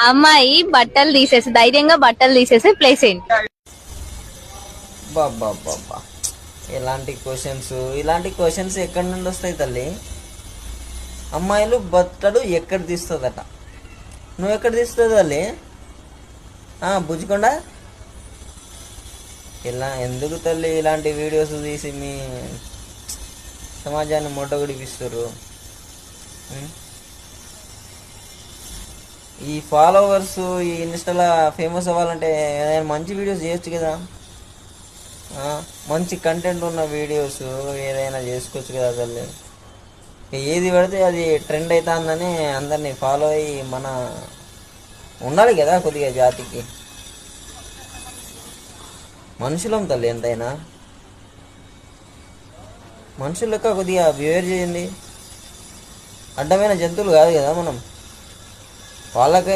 అమ్మాయి బట్టలు తీసేసి ధైర్యంగా బట్టలు తీసేసి ప్లేస్ ఏంటి? బాబా బాబా, ఇలాంటి క్వశ్చన్స్ ఎక్కడి నుండి వస్తాయి తల్లి? అమ్మాయిలు బట్టలు ఎక్కడ తీస్తుందట? నువ్వు ఎక్కడ తీస్తుంది తల్లి? బుజ్జుకొండ, ఇలా ఎందుకు తల్లి ఇలాంటి వీడియోస్ తీసి మీ సమాజాన్ని మొట్టగొడిపిస్తారు? ఈ ఫాలోవర్స్ ఈ ఇన్స్టాలో ఫేమస్ అవ్వాలంటే ఏదైనా మంచి వీడియోస్ చేయొచ్చు కదా. మంచి కంటెంట్ ఉన్న వీడియోస్ ఏదైనా చేసుకోవచ్చు కదా తల్లి. ఏది పడితే అది ట్రెండ్ అవుతుందని అందరినీ ఫాలో అయ్యి మన ఉండాలి కదా కొద్దిగా జాతికి. మనుషులం తల్లి, ఎంతైనా మనుషుల లెక్క కొద్దిగా బిహేవ్ చేయండి. అడ్డమైన జంతువులు కాదు కదా మనం. వాళ్ళకైనా